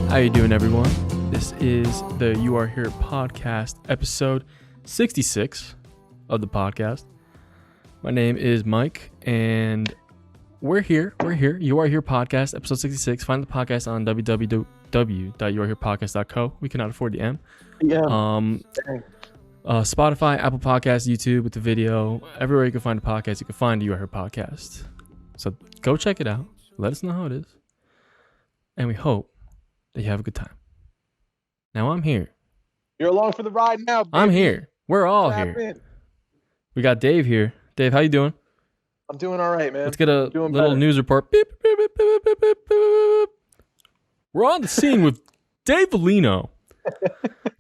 How you doing, everyone? This is the You Are Here podcast, episode 66 of the podcast. My name is Mike, and we're here. You Are Here podcast, episode 66. Find the podcast on www.youareherepodcast.co. We cannot afford the M. Yeah. Spotify, Apple Podcasts, YouTube with the video. Everywhere you can find a podcast, you can find You Are Here podcast. So go check it out. Let us know how it is. And we hope that you have a good time. Now I'm here. You're along for the ride now, baby. I'm here. We're all Strap here. in. We got Dave here. Dave, how you doing? I'm doing all right, man. Let's get a Doing little better. news report. Beep, beep, beep, beep, beep, beep, beep. We're on the scene with Dave Valino,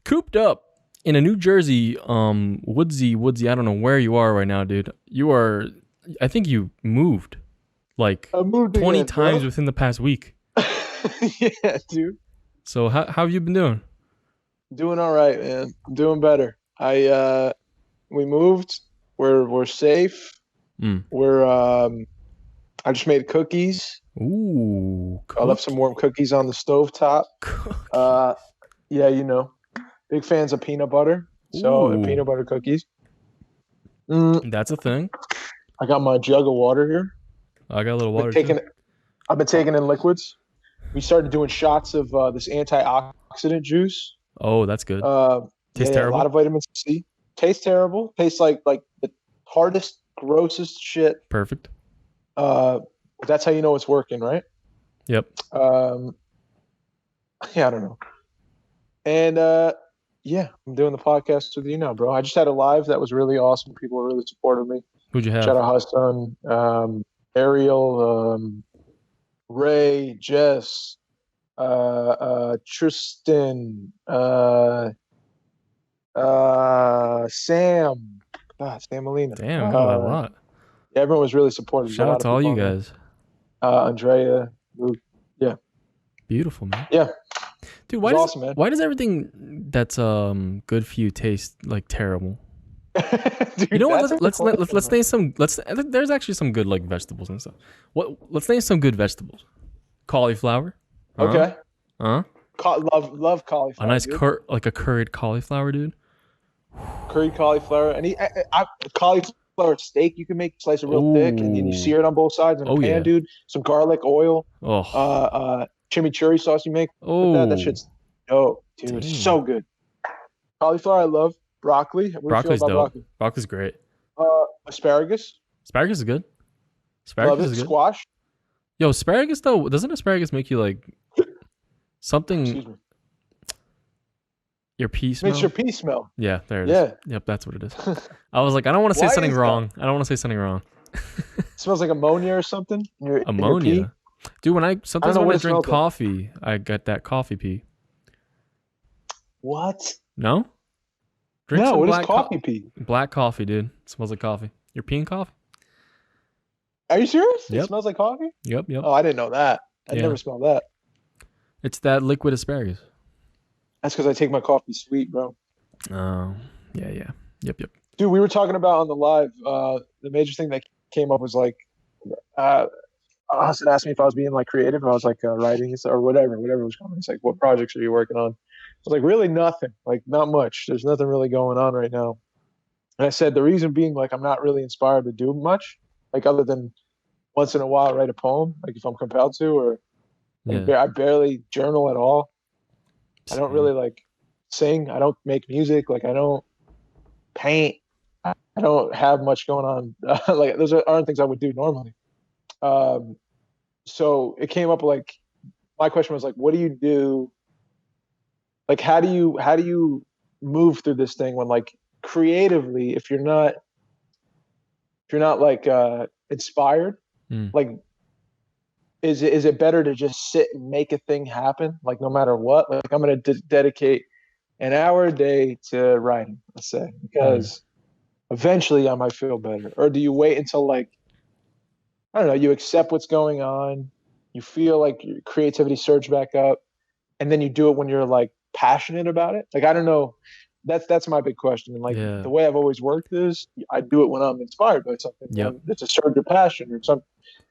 cooped up in a New Jersey, woodsy. I don't know where you are right now, dude. I think you moved like I moved 20 again, times bro. within the past week. Yeah, dude. So how have you been doing? Doing all right, man. I'm doing better. We moved. We're safe. Mm. I just made cookies. Ooh, I left some warm cookies on the stovetop. Yeah, you know, big fans of peanut butter. So Ooh. peanut butter cookies. That's a thing. I got my jug of water here. I got a little water. I've been taking in liquids. We started doing shots of this antioxidant juice. Oh, that's good. Tastes A terrible. lot of vitamin C. Tastes terrible. Tastes like the hardest, grossest shit. Perfect. That's how you know it's working, right? Yep. Yeah, I don't know. And yeah, I'm doing the podcast with you now, bro. I just had a live that was really awesome. People were really supportive of me. Who'd you have? Shout out Hassan, Ariel, Ray, Jess, Tristan, Sam. Sam Molina. Damn, I got a lot. Yeah, everyone was really supportive. Shout out to all you guys. Andrea, Luke. Beautiful, man. Yeah. Dude, It was awesome, man. why does everything that's good for you taste like terrible? Dude, You know what? that's Let's name some. There's actually some good like vegetables and stuff. Let's name some good vegetables. Cauliflower. Okay. Huh? Love cauliflower. A nice dude. a curried cauliflower, dude. Curried cauliflower. And cauliflower steak you can make, slice it real thick, and then you Ooh. sear it on both sides in a pan, Yeah. dude. Some garlic, oil, Oh. chimichurri sauce you make. Oh. That shit's dope, dude. Dang. It's so good. Cauliflower, I love. Broccoli. What Broccoli's do you feel about dope. Broccoli's great. broccoli? Asparagus. Asparagus is good. Love Asparagus it. is good. Squash. Yo, asparagus though, doesn't asparagus make you like something? Excuse me. Your pee smell? Makes your pee smell. Yeah, there it is. Yeah. Yep, that's what it is. I was like, I don't want to say Why something is that? wrong. I don't want to say something wrong. It smells like ammonia or something. In your pee. Ammonia. Dude, sometimes know when what I it drink smells like. coffee, I get that coffee pee. What? No? Drink No, some what is black coffee pee? black coffee, dude. It smells like coffee. You're peeing coffee? Are you serious? Yep. It smells like coffee? Yep. Oh, I didn't know that. I Yeah. never smelled that. It's that liquid asparagus. That's because I take my coffee sweet, bro. Oh, yeah. Yep. Dude, we were talking about on the live, the major thing that came up was like, Austin asked me if I was being like creative. I was like writing or whatever was coming. It's like, what projects are you working on? I was like, really nothing, like not much. There's nothing really going on right now. And I said, the reason being like, I'm not really inspired to do much, like other than once in a while write a poem, like if I'm compelled to, or Yeah. I barely journal at all. I don't really like sing. I don't make music. Like I don't paint. I don't have much going on. Like those aren't things I would do normally. So it came up like, my question was like, what do you do? Like, how do you move through this thing when like creatively, if you're not like inspired, like is it better to just sit and make a thing happen, like no matter what? Like I'm going to dedicate an hour a day to writing, let's say, because eventually I might feel better. Or do you wait until like, I don't know, you accept what's going on, you feel like your creativity surge back up, and then you do it when you're like passionate about it? Like I don't know, that's my big question. And like the way I've always worked is I do it when I'm inspired by something. Yep. It's a surge of passion or something.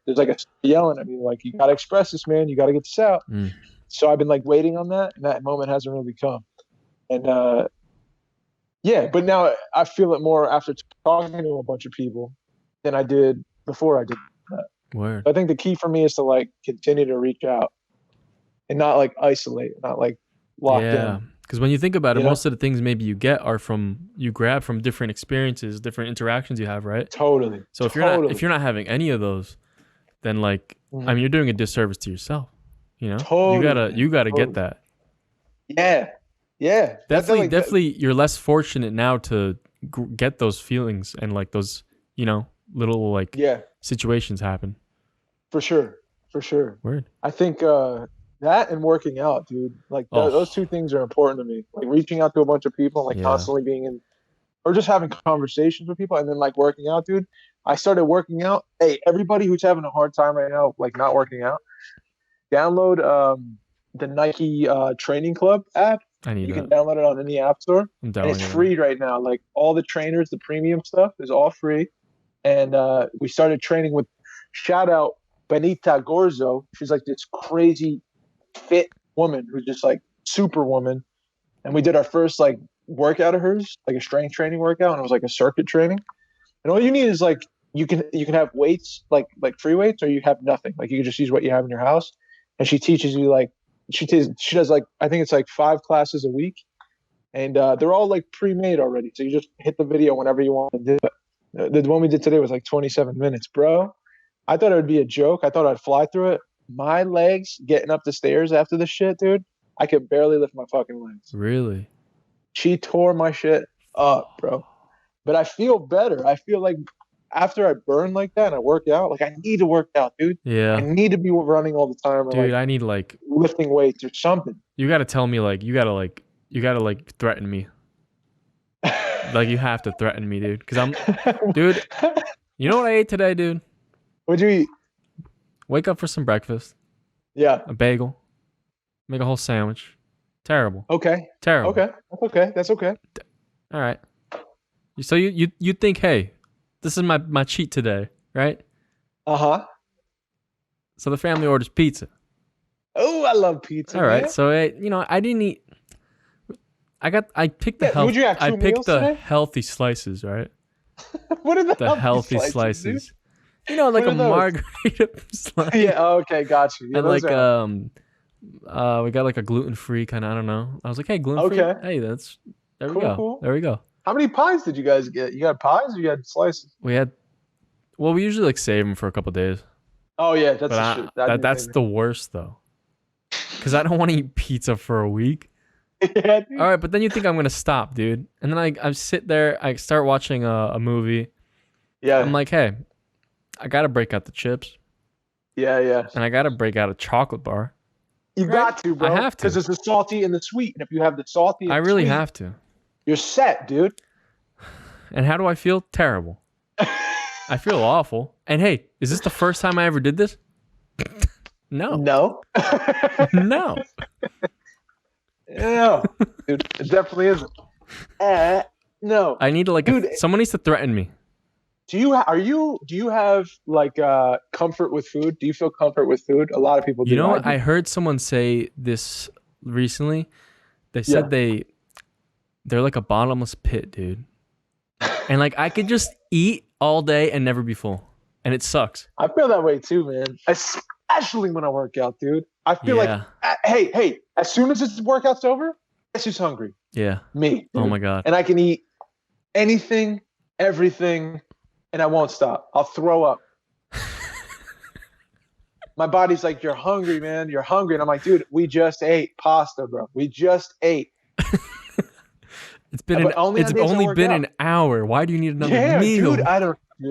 There's like a yelling at me like, you got to express this, man. You got to get this out. So I've been like waiting on that, and that moment hasn't really come. And yeah, but now I feel it more after talking to a bunch of people than I did before I did that. Word. I think the key for me is to like continue to reach out and not like isolate, not like locked Yeah. in. Because when you think about it, You know? most of the things maybe you grab from different experiences, different interactions you have, right? Totally. So if Totally. you're not having any of those, then like I mean you're doing a disservice to yourself. You know? Totally. You gotta Totally. get that. Yeah. Yeah. Definitely you're less fortunate now to get those feelings and like those, you know, little like Yeah. situations happen. For sure. For sure. Word. I think that and working out, dude. Like those two things are important to me. Like reaching out to a bunch of people, like constantly being in, or just having conversations with people, and then like working out, dude. I started working out. Hey, everybody who's having a hard time right now, like not working out, download the Nike Training Club app. I need You that. can download it on any app store, I'm and it's free right now. Like all the trainers, the premium stuff is all free. And we started training with, shout out Benita Gorzo. She's like this crazy fit woman who's just like superwoman. And we did our first like workout of hers, like a strength training workout, and it was like a circuit training. And all you need is like you can have weights, like free weights, or you have nothing. Like you can just use what you have in your house. And she teaches you like she does like I think it's like 5 classes a week, and they're all like pre-made already. So you just hit the video whenever you want to do it. The one we did today was like 27 minutes, bro. I thought it would be a joke. I thought I'd fly through it. My legs getting up the stairs after this shit, dude. I could barely lift my fucking legs. Really? She tore my shit up, bro. But I feel better. I feel like after I burn like that and I work out, like I need to work out, dude. Yeah. I need to be running all the time. Or dude, like I need like lifting weights or something. You gotta tell me you gotta threaten me. Like you have to threaten me, dude. Cause dude, you know what I ate today, dude? What'd you eat? Wake up for some breakfast. Yeah. A bagel. Make a whole sandwich. Terrible. Okay. Terrible. Okay. That's okay. That's okay. All right. So you think, hey, this is my cheat today, right? Uh-huh. So the family orders pizza. Oh, I love pizza. All right. Man. So I didn't eat. I picked the Would you have 2 I picked meals the today? healthy slices, right? What are the healthy slices? You know, like a margarita slice. Yeah. Okay. Got you. Yeah, and like we got like a gluten-free kind of. I don't know. I was like, hey, gluten-free. Okay. Hey, there we go. Cool. There we go. How many pies did you guys get? You got pies or you had slices? We usually like save them for a couple days. Oh yeah, that's that's the worst though, because I don't want to eat pizza for a week. Yeah, dude. All right, but then you think I'm gonna stop, dude, and then I sit there, I start watching a movie. Yeah. I'm like, hey, I gotta break out the chips. Yeah. And I gotta break out a chocolate bar. You got to, bro. I have to, because it's the salty and the sweet, and if you have the salty, I really have to. You're set, dude. And how do I feel? Terrible. I feel awful. And hey, is this the first time I ever did this? No. No. No. Yeah, dude, it definitely isn't. No. I need to someone needs to threaten me. Do you have like comfort with food? Do you feel comfort with food? A lot of people do. You know what? I heard someone say this recently. They said they're like a bottomless pit, dude. And like I could just eat all day and never be full. And it sucks. I feel that way too, man. Especially when I work out, dude. I feel like, hey, as soon as this workout's over, guess who's hungry? Yeah. Me. Dude. Oh my God. And I can eat anything, everything, and I won't stop. I'll throw up. My body's like, you're hungry, man. You're hungry. And I'm like, dude, we just ate pasta, bro. We just ate. It's only been an hour. Why do you need another meal? Dude,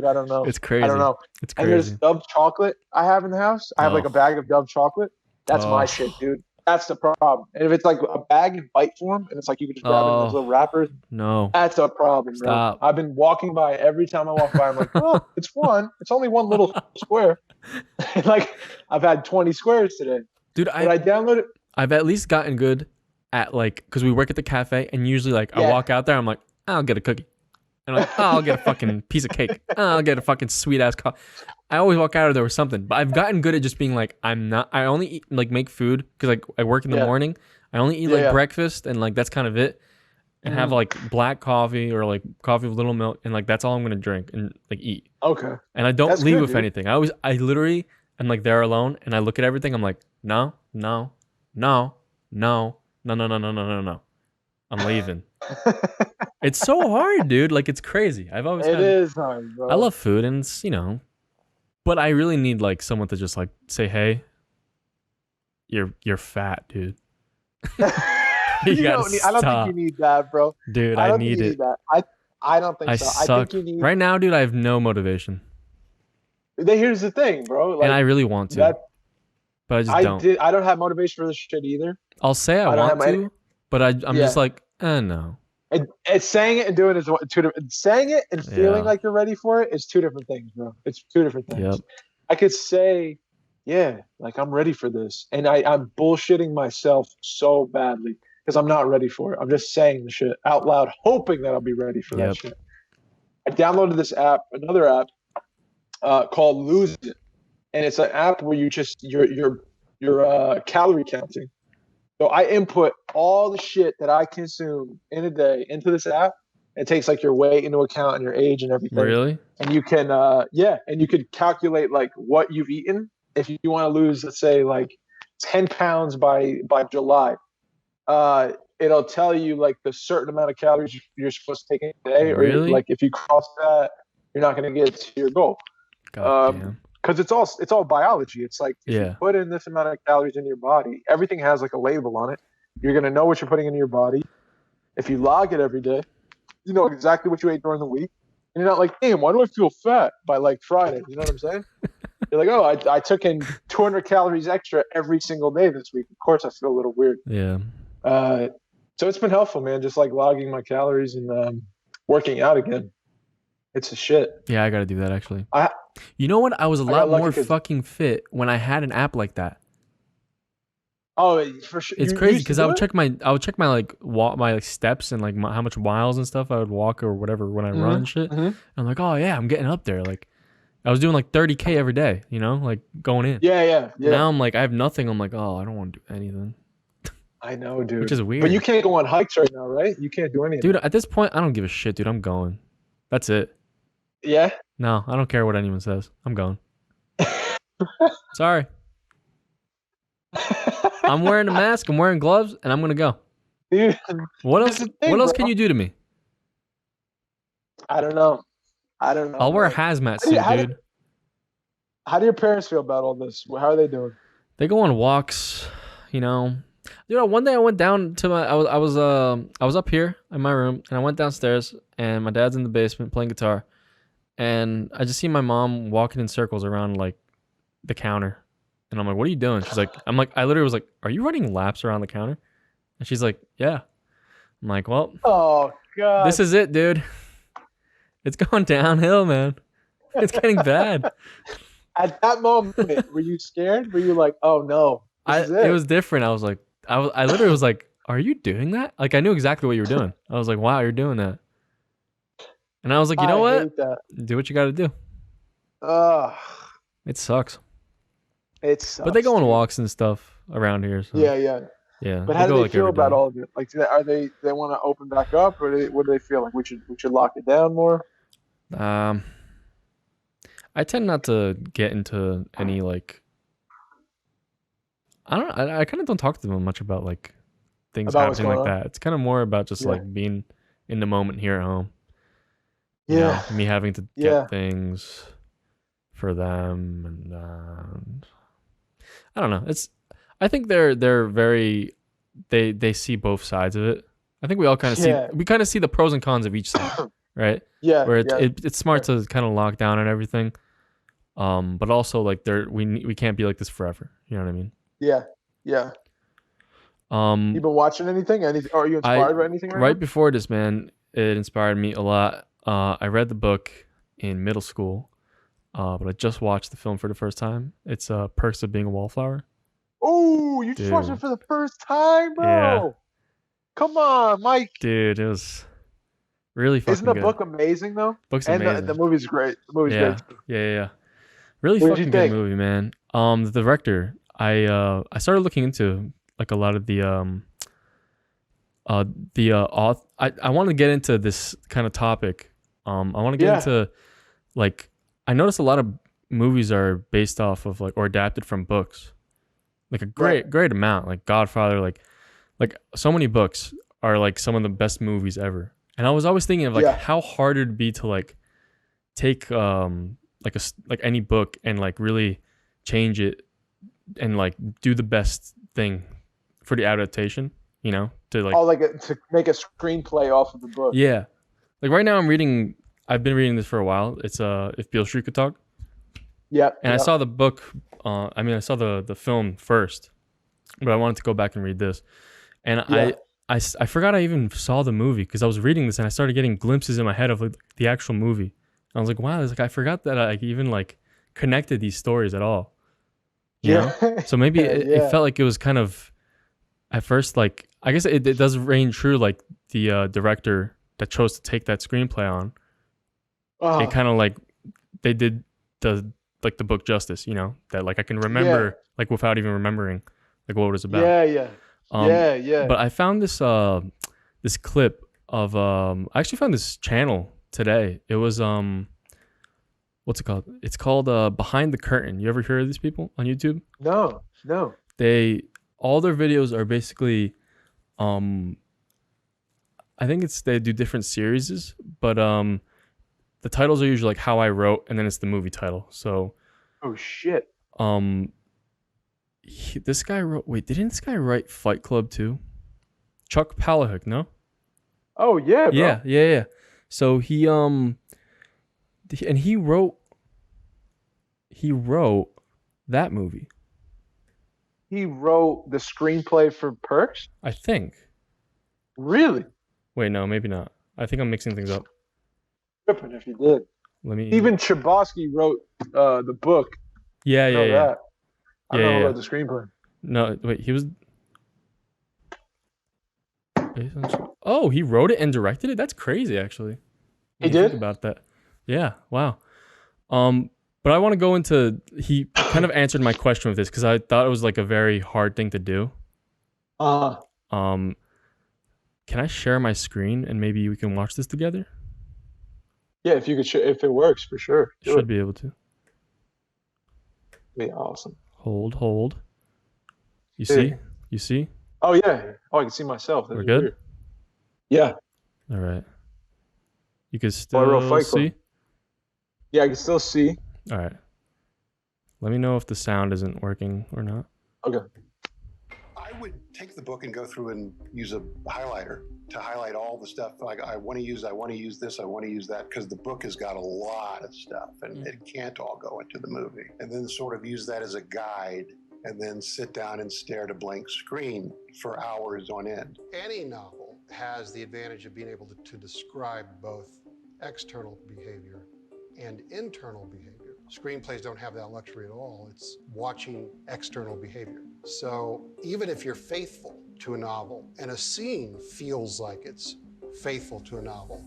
I don't know. It's crazy. I don't know. It's crazy. And there's Dove chocolate I have in the house. I have like a bag of Dove chocolate. That's my shit, dude. That's the problem. And if it's like a bag in bite form, and it's like you can just grab it in those little wrappers. No. That's a problem, bro. Stop. I've been walking by every time I walk by. I'm like, oh, it's only one little square. Like I've had 20 squares today. Dude, I downloaded it. I've at least gotten good at because we work at the cafe, and usually I walk out there, I'm like, I'll get a cookie. And I'm like, oh, I'll get a fucking piece of cake. Oh, I'll get a fucking sweet ass coffee. I always walk out of there with something. But I've gotten good at just being like, I only eat, like make food because like I work in the morning. I only eat like breakfast and like that's kind of it. And have like black coffee or like coffee with little milk and like that's all I'm gonna drink and like eat. Okay. And I don't leave with anything. I literally am like there alone and I look at everything. I'm like, no. I'm leaving. It's so hard, dude. Like it's crazy. It is hard, bro. I love food and it's, but I really need like someone to just like say, hey, you're fat, dude. I don't think you need that, bro. Dude, I need it. I don't think so. Suck. I think you need right now, dude. I have no motivation. Here's the thing, bro. Like, and I really want to, but I just don't. I don't have motivation for this shit either. I'll say I want to, but I'm just like, no. It's saying it and doing it is two different. Saying it and feeling like you're ready for it is two different things, bro. It's two different things. Yep. I could say, yeah, like I'm ready for this, and I'm bullshitting myself so badly. Because I'm not ready for it. I'm just saying the shit out loud, hoping that I'll be ready for that shit. I downloaded this app, another app called Lose It, and it's an app where you just you're calorie counting. So I input all the shit that I consume in a day into this app. It takes like your weight into account and your age and everything. Really? And you can and you could calculate like what you've eaten if you want to lose, let's say like 10 pounds by July. It'll tell you like the certain amount of calories you're supposed to take in a day, or like if you cross that, you're not going to get to your goal. Because it's all biology. It's like if you put in this amount of calories in your body, everything has like a label on it. You're going to know what you're putting into your body. If you log it every day, you know exactly what you ate during the week, and you're not like, damn, why do I feel fat by like Friday? You know what I'm saying? You're like, oh, I took in 200 calories extra every single day this week. Of course, I feel a little weird. Yeah. So it's been helpful, man. Just like logging my calories and working out again. It's a shit. Yeah, I gotta do that actually. You know what? I was a lot more fucking fit when I had an app like that. Oh, for sure. It's crazy because I would check my like my steps and like how much miles and stuff I would walk or whatever when I run and shit. And I'm like, oh yeah, I'm getting up there. Like I was doing like 30K every day, like going in. Yeah. Now I'm like, I have nothing. I'm like, oh, I don't want to do anything. I know, dude. Which is weird. But you can't go on hikes right now, right? You can't do anything. Dude, at this point, I don't give a shit, dude. I'm going. That's it. Yeah? No, I don't care what anyone says. I'm going. Sorry. I'm wearing a mask, I'm wearing gloves, and I'm going to go. Dude, what else can you do to me? I don't know. I'll wear a hazmat suit, dude. How do your parents feel about all this? How are they doing? They go on walks, Dude, one day I went down to I was up here in my room and I went downstairs and my dad's in the basement playing guitar, and I just see my mom walking in circles around like the counter, and I'm like, what are you doing? She's like, I literally was like, are you running laps around the counter? And she's like, yeah. I'm like, well, oh god, this is it, dude. It's going downhill, man. It's getting bad. At that moment, were you scared? Were you like, oh no? It was different. I was like, I literally was like, are you doing that? Like, I knew exactly what you were doing. I was like, wow, you're doing that. And I was like, you know what? Do what you got to do. It sucks. It sucks. But they go on walks and stuff around here. So. Yeah. But how do they feel about all of it? Like, are they want to open back up, or what do they feel like we should lock it down more? I tend not to get into any like. I kind of don't talk to them much about like things happening like that. It's kind of more about just like being in the moment here at home. Me having to get things for them, and I don't know. I think they're very they see both sides of it. I think we all kind of see the pros and cons of each side, right? Yeah. Where it's smart to kind of lock down on everything, but also like we can't be like this forever. You know what I mean? Yeah. You been watching anything? Or are you inspired by anything right before this, man? It inspired me a lot. I read the book in middle school, but I just watched the film for the first time. It's Perks of Being a Wallflower. Oh, you just watched it for the first time, bro? Yeah. Come on, Mike. Dude, it was Really fucking Isn't the good. book amazing though? Book's And amazing. the movie's great. The movie's great. Yeah. Really What did you fucking good think? movie, man. The director, I started looking into like a lot of the author. I want to get into this kind of topic. I want to get Yeah. into like I noticed a lot of movies are based off of like or adapted from books. Like a great amount. Like Godfather, like so many books are like some of the best movies ever. And I was always thinking of like how hard it'd be to like take like any book and like really change it and like do the best thing for the adaptation, you know, to like to make a screenplay off of the book. Yeah. Like right now I've been reading this for a while. It's If Beale Street Could Talk. Yeah. And I saw the book I saw the film first, but I wanted to go back and read this. And I forgot I even saw the movie because I was reading this and I started getting glimpses in my head of like the actual movie. And I was like, wow, it's like I forgot that I even like connected these stories at all. You know? So maybe it felt like it was kind of at first like I guess it does reign true like the director that chose to take that screenplay on. It kind of like they did the book justice, you know, that like I can remember like without even remembering like what it was about. But I found this this clip of I actually found this channel today. It was what's it called? It's called Behind the Curtain. You ever heard of these people on YouTube? No. All their videos are basically I think they do different series, but the titles are usually like How I Wrote and then it's the movie title. So oh shit. This guy wrote didn't this guy write Fight Club too? Chuck Palahniuk, no? Oh yeah, bro. Yeah. So he wrote that movie. He wrote the screenplay for Perch? I think. Really? Wait, no, maybe not. I think I'm mixing things up. Tripping if you did. Even Chbosky wrote the book. Yeah. I don't know who wrote the screenplay. No, wait, he was. Oh, he wrote it and directed it? That's crazy, actually. He did? Think about that. Yeah, wow. But I want to go into. He kind of answered my question with this because I thought it was like a very hard thing to do. Can I share my screen and maybe we can watch this together? Yeah, if you could, if it works, for sure. Should be able to. Be awesome. Hold. You see? You see? Oh yeah. Oh, I can see myself. We're good? Weird. Yeah. All right. You can still see? Yeah, I can still see. All right. Let me know if the sound isn't working or not. Okay. I would take the book and go through and use a highlighter to highlight all the stuff. Like I want to use this, I want to use that, because the book has got a lot of stuff and it can't all go into the movie. And then sort of use that as a guide and then sit down and stare at a blank screen for hours on end. Any novel has the advantage of being able to describe both external behavior and internal behavior. Screenplays don't have that luxury at all. It's watching external behavior. So even if you're faithful to a novel and a scene feels like it's faithful to a novel,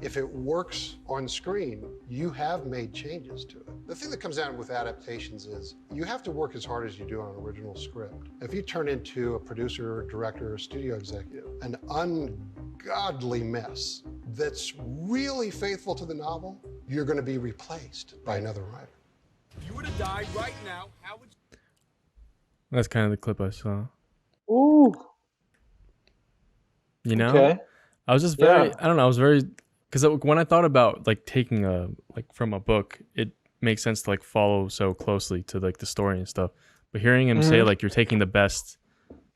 if it works on screen, you have made changes to it. The thing that comes down with adaptations is you have to work as hard as you do on an original script. If you turn into a producer, director, or studio executive an ungodly mess that's really faithful to the novel, you're going to be replaced by another writer. If you were to die right now, how would you... That's kind of the clip I saw. Ooh. You know? Okay. I was just very, I don't know, I was very, because when I thought about like taking from a book, it makes sense to like follow so closely to like the story and stuff. But hearing him say like you're taking the best,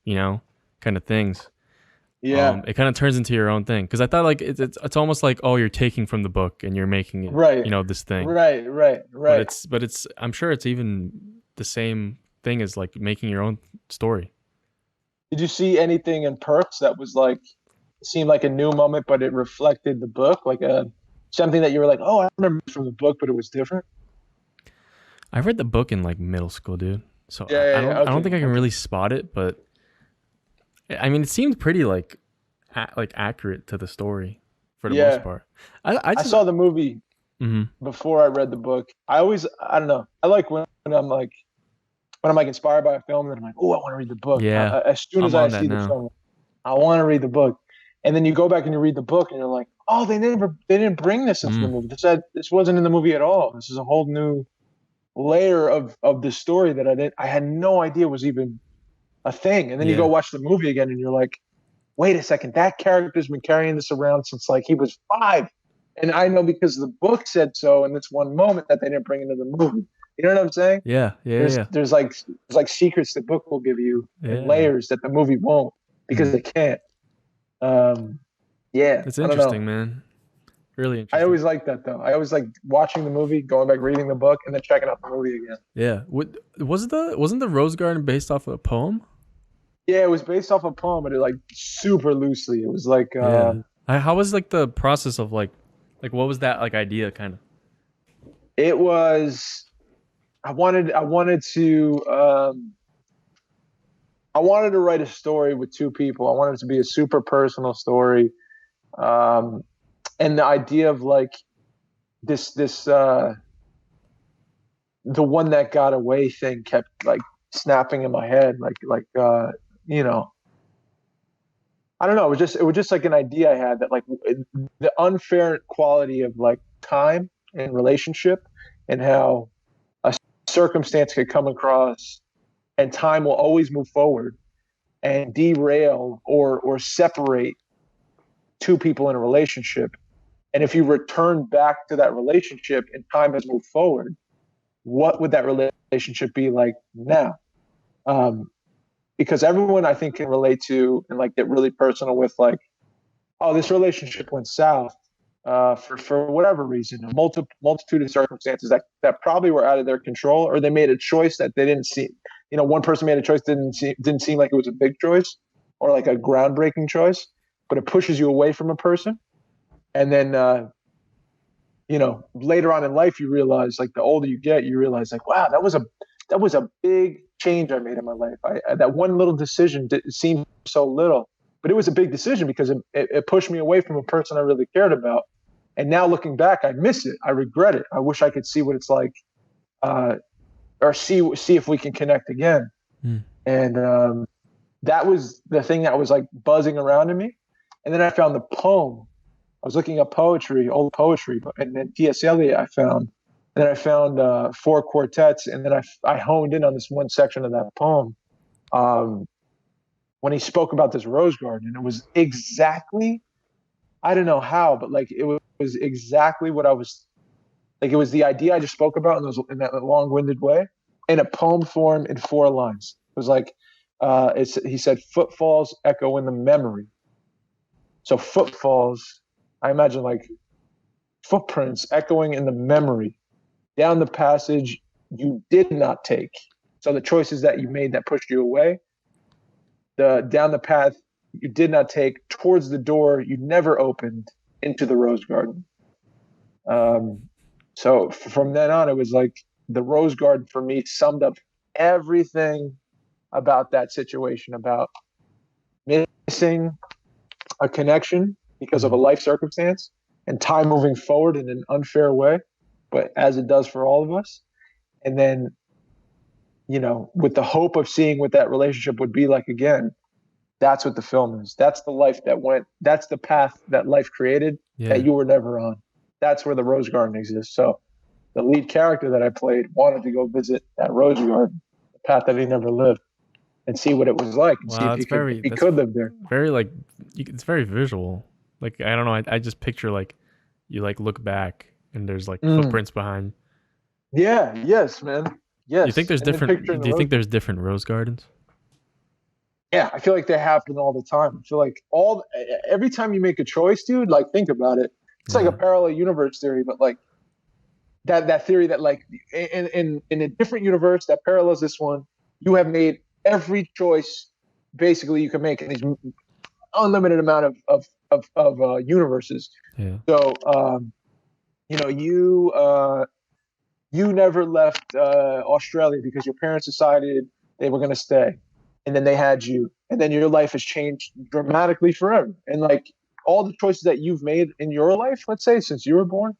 you know, kind of things. Yeah. It kind of turns into your own thing. Because I thought like it's almost like, oh, you're taking from the book and you're making it, you know, this thing. Right. But it's I'm sure it's even the same thing as like making your own story. Did you see anything in Perks that was like, seemed like a new moment, but it reflected the book? Like something that you were like, oh, I remember from the book, but it was different? I read the book in like middle school, dude. So I don't think I can really spot it, but I mean, it seemed pretty like accurate to the story. for the Yeah. most part. I I just saw the movie Mhm. before I read the book. I don't know. I like when I'm like inspired by a film, and I'm like, oh, I want to read the book. Yeah, As soon as I'm I on that see the now. film, I want to read the book. And then you go back and you read the book, and you're like, oh, they didn't bring this into the movie. This wasn't in the movie at all. This is a whole new layer of the story that I had no idea was even a thing. And then you go Yeah. watch the movie again, and you're like, wait a second, that character's been carrying this around since like he was 5. And I know because the book said so in this one moment that they didn't bring into the movie. You know what I'm saying? Yeah. There's like secrets the book will give you and Yeah. layers that the movie won't because it can't. Yeah, It's I don't interesting, know. man. Really interesting. I always like that though. I always like watching the movie, going back reading the book, and then checking out the movie again. Yeah. Wasn't the Rose Garden based off of a poem? Yeah, it was based off a poem, but it like super loosely. It was like Yeah. How was like the process of like what was that like idea kind of? it was I wanted to write a story with 2 people. I wanted it to be a super personal story. And the idea of like this the one that got away thing kept like snapping in my head you know, I don't know, it was just like an idea I had that like the unfair quality of like time and relationship, and how a circumstance could come across and time will always move forward and derail or separate 2 people in a relationship. And if you return back to that relationship and time has moved forward, what would that relationship be like now? Because everyone I think can relate to and like get really personal with like, oh, this relationship went south for whatever reason, a multitude of circumstances that probably were out of their control, or they made a choice that they didn't see. You know, one person made a choice didn't seem like it was a big choice or like a groundbreaking choice, but it pushes you away from a person. And then later on in life, you realize, like the older you get, you realize like, wow, that was a big change I made in my life. That one little decision seemed so little, but it was a big decision because it pushed me away from a person I really cared about. And now looking back, I miss it. I regret it. I wish I could see what it's like, or see if we can connect again. And that was the thing that was like buzzing around in me. And then I found the poem. I was looking up poetry, old poetry, and then T.S. Eliot I found. And then I found 4 quartets, and then I honed in on this one section of that poem when he spoke about this rose garden. And it was exactly, I don't know how, but like it was exactly what I was, like it was the idea I just spoke about in that long-winded way, in a poem form in 4 lines. It was like, he said, footfalls echo in the memory. So footfalls, I imagine like footprints echoing in the memory down the passage you did not take. So the choices that you made that pushed you away, down the path you did not take, towards the door you never opened, into the rose garden. So from then on, it was like the rose garden for me summed up everything about that situation, about missing a connection because of a life circumstance and time moving forward in an unfair way, but as it does for all of us. And then, with the hope of seeing what that relationship would be like again. That's what the film is. That's the life that went, that's the path that life created that you were never on. That's where the rose garden exists. So the lead character that I played wanted to go visit that rose garden, the path that he never lived, and see what it was like, and see if he could live there. Very like, it's very visual. Like, I don't know. I just picture like you like look back and there's like footprints behind. Yeah. Yes, man. Yes. You think there's different? Do you think there's different rose gardens? Yeah, I feel like they happen all the time. I feel like every time you make a choice, dude, like think about it. It's like a parallel universe theory, but like that theory that like in a different universe that parallels this one, you have made every choice basically you can make in these unlimited amount of universes. Yeah. So you never left Australia because your parents decided they were going to stay. And then they had you, and then your life has changed dramatically forever. And like all the choices that you've made in your life, let's say, since you were born,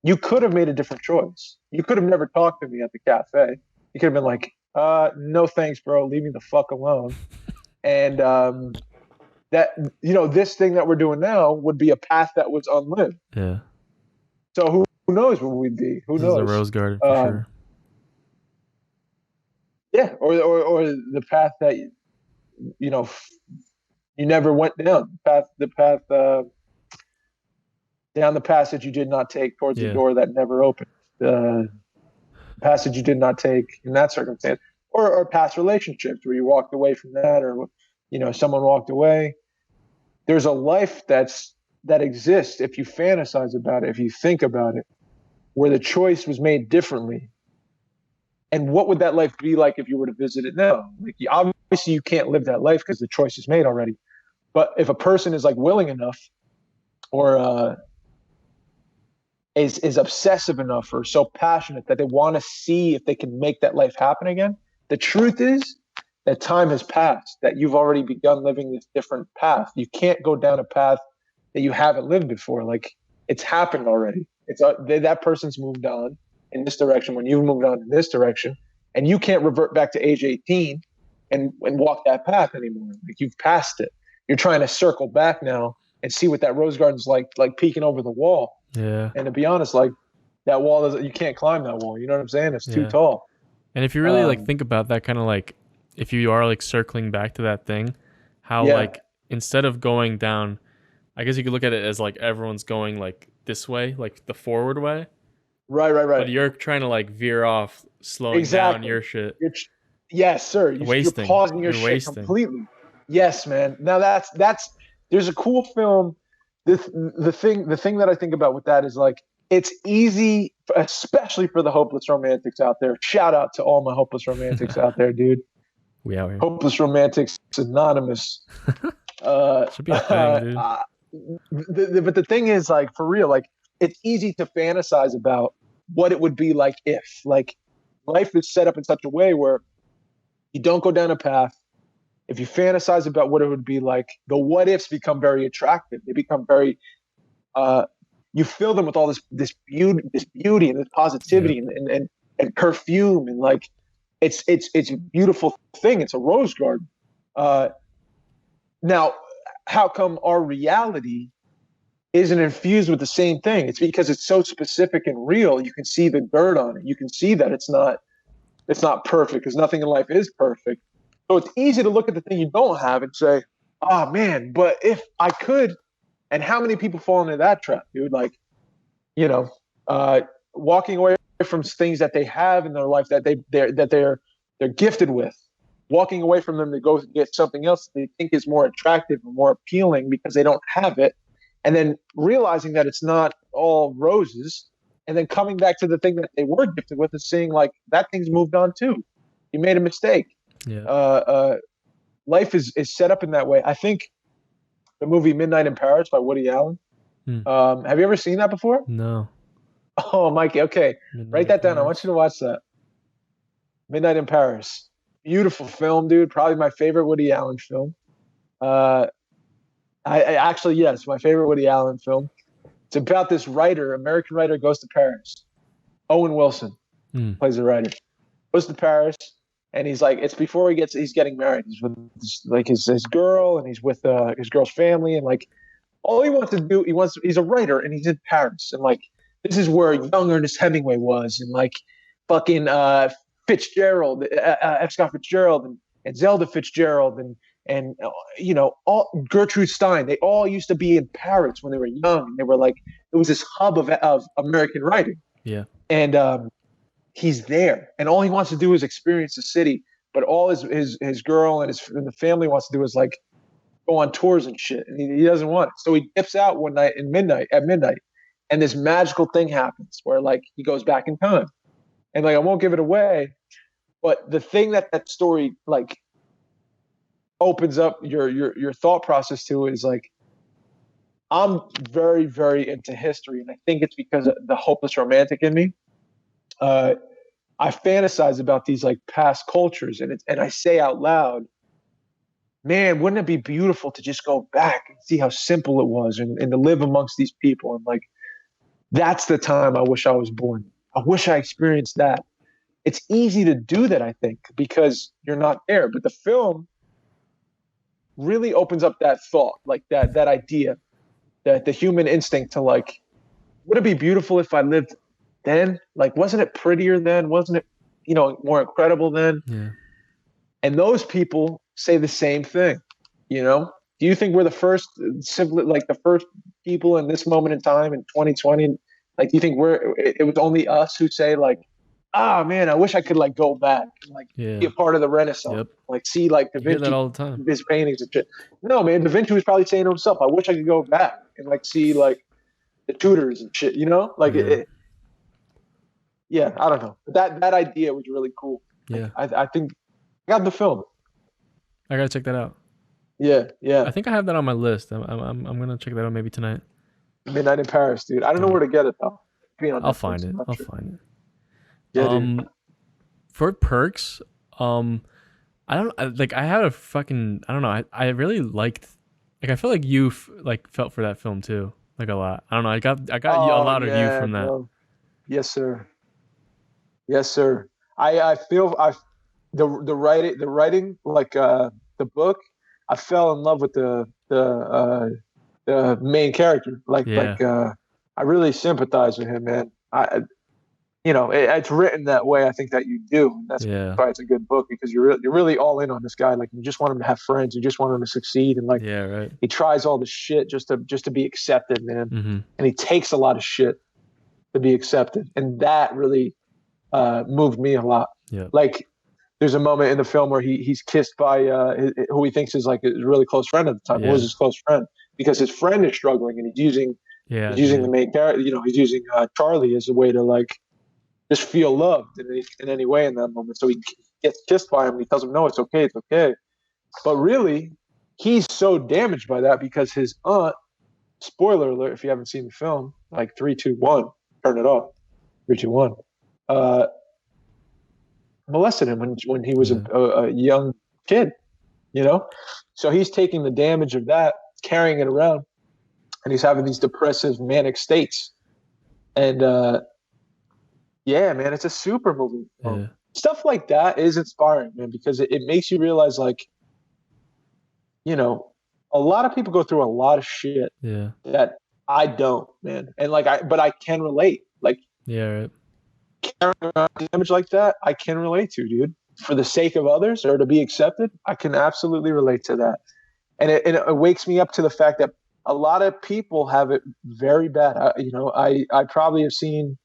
you could have made a different choice. You could have never talked to me at the cafe. You could have been like, no thanks, bro. Leave me the fuck alone. And that, this thing that we're doing now would be a path that was unlived. Yeah. So who knows what we'd be? Who knows? This is a rose garden for sure. Yeah, or the path that you never went down. The path down the passage you did not take towards the door that never opened. The passage you did not take in that circumstance, or past relationships where you walked away from that, or someone walked away. There's a life that exists if you fantasize about it, if you think about it, where the choice was made differently. And what would that life be like if you were to visit it now? Like, obviously you can't live that life because the choice is made already. But if a person is like willing enough, or is obsessive enough, or so passionate that they want to see if they can make that life happen again, the truth is that time has passed, that you've already begun living this different path. You can't go down a path that you haven't lived before. Like, it's happened already. It's that person's moved on in this direction when you've moved on in this direction, and you can't revert back to age 18 and walk that path anymore. Like, you've passed it. You're trying to circle back now and see what that rose garden's like peeking over the wall. Yeah. And to be honest, like, that wall you can't climb that wall. You know what I'm saying? It's too tall. And if you really think about that, kind of like, if you are like circling back to that thing, how like instead of going down, I guess you could look at it as like everyone's going like this way, like the forward way. Right. But you're trying to like veer off, slowing down your shit. Yes, sir. You're pausing your shit completely. Yes, man. Now that's there's a cool film. The thing that I think about with that is, like, it's easy, especially for the hopeless romantics out there. Shout out to all my hopeless romantics out there, dude. We out here. Hopeless Romantics Anonymous. Should be a thing, dude. But the thing is, like, for real, like, it's easy to fantasize about what it would be like if, like, life is set up in such a way where you don't go down a path. If you fantasize about what it would be like, the what ifs become very attractive. They become very, you fill them with all this beauty and this positivity and perfume, and like, it's a beautiful thing. It's a rose garden. Now, how come our reality isn't infused with the same thing? It's because it's so specific and real. You can see the dirt on it. You can see that it's not perfect, because nothing in life is perfect. So it's easy to look at the thing you don't have and say, oh man, but if I could. And how many people fall into that trap, dude? Like, walking away from things that they have in their life that they're gifted with, walking away from them to go get something else that they think is more attractive and more appealing because they don't have it, and then realizing that it's not all roses, and then coming back to the thing that they were gifted with and seeing, like, that thing's moved on too. You made a mistake. Yeah. Life is set up in that way. I think the movie Midnight in Paris by Woody Allen. Have you ever seen that before? No. Oh, Mikey. Okay. Write that down. I want you to watch that. Midnight in Paris. Beautiful film, dude. Probably my favorite Woody Allen film. I actually, yes, my favorite Woody Allen film. It's about this writer, American writer, goes to Paris. Owen Wilson plays the writer. Goes to Paris, and he's like, it's before he's getting married. He's with his girl, and he's with his girl's family, and like, all he wants to do, he's a writer, and he's in Paris, and like, this is where young Ernest Hemingway was, and like, fucking Fitzgerald, F. Scott Fitzgerald, and Zelda Fitzgerald, and all Gertrude Stein. They all used to be in Paris when they were young, and they were like, it was this hub of American writing. Yeah. And he's there, and all he wants to do is experience the city. But all his girl and the family wants to do is like go on tours and shit, and he doesn't want it. So he dips out one night at midnight, and this magical thing happens where, like, he goes back in time. And like, I won't give it away, but the thing that story like opens up your thought process to is like, I'm very, very into history, and I think it's because of the hopeless romantic in me. I fantasize about these like past cultures, and I say out loud, man, wouldn't it be beautiful to just go back and see how simple it was and to live amongst these people? And like, that's the time I wish I was born. I wish I experienced that. It's easy to do that, I think, because you're not there. But the film really opens up that thought, like that idea, that the human instinct to like, would it be beautiful if I lived then? Like, wasn't it prettier then? Wasn't it, more incredible then? Yeah. And those people say the same thing. Do you think we're the first, like the first people in this moment in time in 2020? Like, do you think it was only us who say like, man, I wish I could like go back and like be a part of the Renaissance, Yep. like see like Da You hear Vinci, that all the time. his paintings and shit. No, man, Da Vinci was probably saying to himself, I wish I could go back and like see like the Tudors and shit, like I don't know. That idea was really cool. Yeah. I think I got the film. I gotta check that out. Yeah. I think I have that on my list. I'm gonna check that out maybe tonight. Midnight in Paris, dude. I don't know where to get it though. I'll find it. I'll find it. Yeah, dude. For Perks, I don't like. I had a fucking. I don't know. I really liked. Like, I feel like you felt for that film too, like a lot. I don't know. I got a lot of you from that. Bro. Yes, sir. I feel the writing like the book. I fell in love with the main character. I really sympathize with him, man. It's written that way. I think that you do. And that's why it's a good book, because you're really all in on this guy. Like, you just want him to have friends. You just want him to succeed. And like, he tries all the shit just to be accepted, man. Mm-hmm. And he takes a lot of shit to be accepted. And that really moved me a lot. Yeah. Like, there's a moment in the film where he's kissed by who he thinks is like his really close friend at the time. Who was his close friend? Because his friend is struggling, and he's using the main character. He's using Charlie as a way to like just feel loved in any way in that moment. So he gets kissed by him, and he tells him, "No, it's okay. But really, he's so damaged by that because his aunt. Spoiler alert! If you haven't seen the film, like 3, 2, 1, turn it off. 3, 2, 1. Molested him when he was a young kid, So he's taking the damage of that, carrying it around, and he's having these depressive, manic states. And man, it's a super movie. Yeah. Stuff like that is inspiring, man, because it makes you realize, like, a lot of people go through a lot of shit that I don't, man. And but I can relate. Like, right. Carrying around damage like that, I can relate to, dude. For the sake of others or to be accepted, I can absolutely relate to that. And it wakes me up to the fact that a lot of people have it very bad. I probably have seen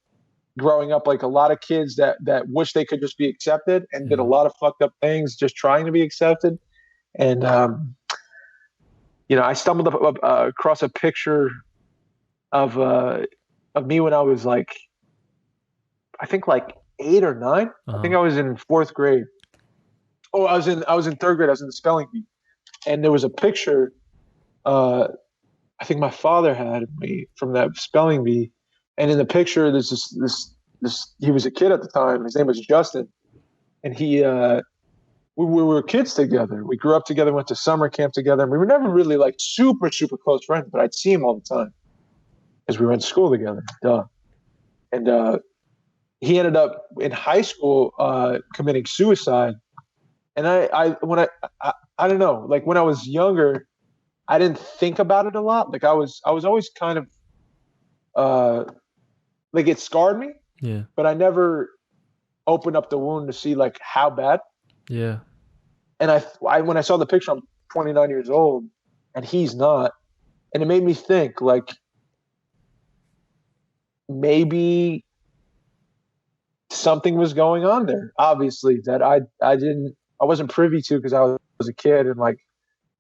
growing up, like, a lot of kids that wish they could just be accepted and did a lot of fucked up things just trying to be accepted. And I stumbled across a picture of me when I was like, I think like 8 or 9. Uh-huh. I think I was in 4th grade. Oh, I was in 3rd grade. I was in the spelling bee, and there was a picture. I think my father had me from that spelling bee, and in the picture, there's this. He was a kid at the time. His name was Justin, and we were kids together. We grew up together, went to summer camp together, and we were never really like super super close friends. But I'd see him all the time because we went to school together. And he ended up in high school committing suicide. And I don't know, like, when I was younger, I didn't think about it a lot. Like, I was always kind of like, it scarred me. Yeah. But I never opened up the wound to see like how bad. Yeah. And I when I saw the picture, I'm 29 years old and he's not. And it made me think, like, maybe something was going on there, obviously, that I wasn't privy to, because I was a kid, and like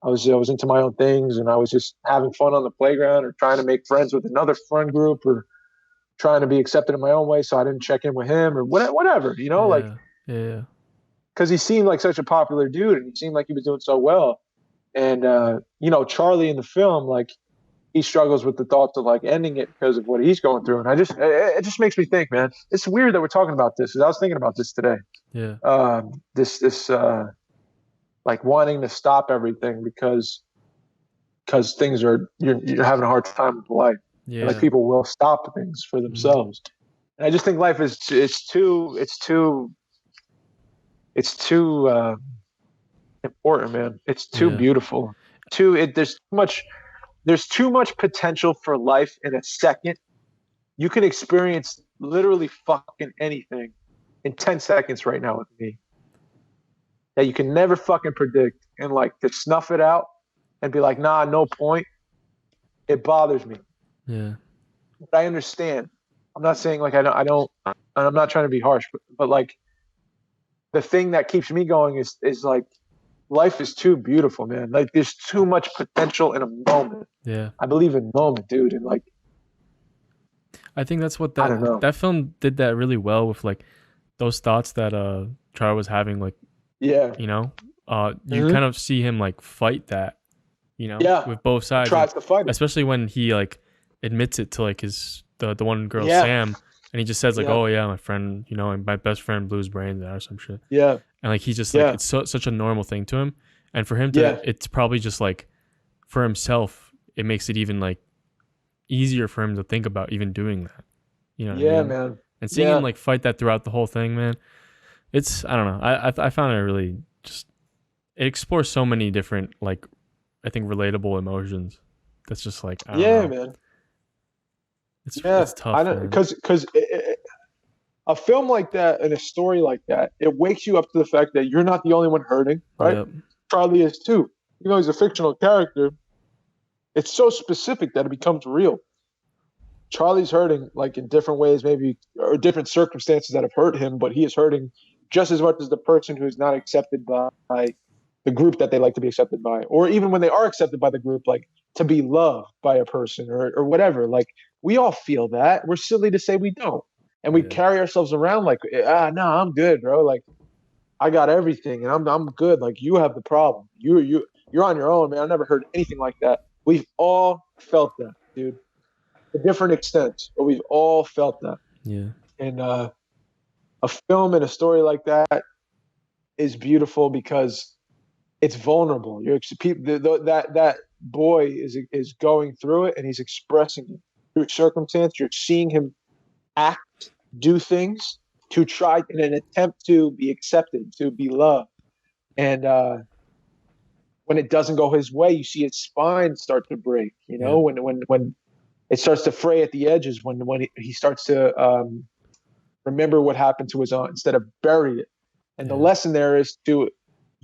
I was into my own things, and I was just having fun on the playground or trying to make friends with another friend group or trying to be accepted in my own way. So I didn't check in with him or whatever, because he seemed like such a popular dude and he seemed like he was doing so well. And Charlie in the film, like, he struggles with the thoughts of like ending it because of what he's going through. And it just makes me think, man, it's weird that we're talking about this. I was thinking about this today. Yeah. like wanting to stop everything because things are you're having a hard time with life. Yeah. And like people will stop things for themselves. And I just think life is it's too important, man. It's too beautiful. There's too much potential for life in a second. You can experience literally fucking anything in 10 seconds right now with me that you can never fucking predict, and like to snuff it out and be like, nah, no point. It bothers me. Yeah. But I understand. I'm not saying like I don't, and I'm not trying to be harsh, but like the thing that keeps me going is like life is too beautiful, man. Like there's too much potential in a moment. Yeah. I believe in moment, dude. And like, I think that's what I don't know. that film did that really well with like those thoughts that Charlie was having, like, yeah, you know, you kind of see him like fight that, you know, with both sides. He tries to fight it. Especially when he like admits it to like the one girl, Sam, and he just says like, oh yeah, my friend, you know, my best friend blew his brains out or some shit. Yeah. And like he's just like it's such a normal thing to him, and for him to it's probably just like for himself, it makes it even like easier for him to think about even doing that. You know what I mean? Man. And seeing him like fight that throughout the whole thing, man, it's I don't know. I found it really just it explores so many different like I think relatable emotions. That's just like I don't know. Man. It's tough. I don't because a film like that and a story like that, it wakes you up to the fact that you're not the only one hurting, right? Yep. Charlie is too. You know, he's a fictional character. It's so specific that it becomes real. Charlie's hurting like in different ways, maybe, or different circumstances that have hurt him, but he is hurting just as much as the person who is not accepted by the group that they like to be accepted by, or even when they are accepted by the group, like to be loved by a person or whatever. Like we all feel that. We're silly to say we don't. And we carry ourselves around like, no, I'm good, bro. Like I got everything and I'm good. Like you have the problem. You're on your own, man. I never heard anything like that. We've all felt that, dude. To different extents, but we've all felt that. Yeah. And a film and a story like that is beautiful because it's vulnerable. That boy is going through it and he's expressing it through circumstance. You're seeing him act, do things to try in an attempt to be accepted, to be loved. And when it doesn't go his way, you see his spine start to break. You know, when it starts to fray at the edges, when he starts to remember what happened to his aunt instead of bury it. And the lesson there is you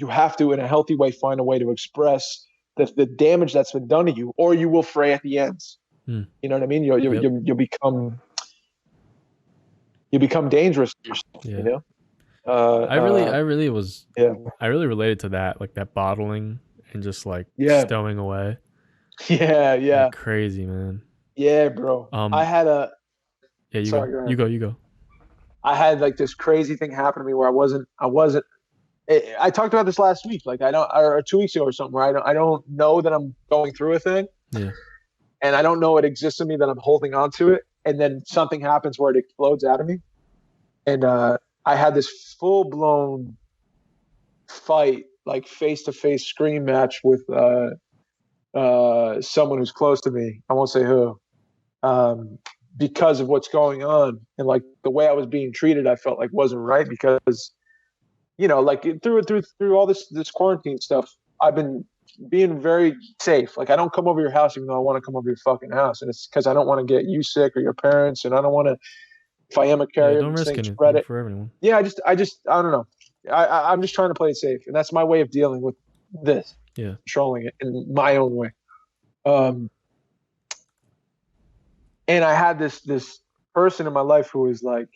have to, in a healthy way, find a way to express the damage that's been done to you, or you will fray at the ends. You know what I mean? You'll become dangerous to yourself, you know? I really related to that, like that bottling and just like stowing away. Like, crazy, man. Yeah, bro. I had a you go. I had like this crazy thing happen to me where I talked about this last week, like or 2 weeks ago or something, where I don't know that I'm going through a thing. Yeah. And I don't know it exists in me, that I'm holding on to it, and then something happens where it explodes out of me. And I had this full-blown fight, like face-to-face scream match with someone who's close to me. I won't say who, because of what's going on. And like the way I was being treated, I felt like wasn't right, because, you know, like through all this quarantine stuff, I've been being very safe. Like I don't come over your house even though I want to come over your fucking house, and it's because I don't want to get you sick or your parents, and I don't want to. If I am a carrier, don't risk anything for everyone. Yeah, I don't know. I'm just trying to play it safe, and that's my way of dealing with this. Yeah, controlling it in my own way. And I had this person in my life who was like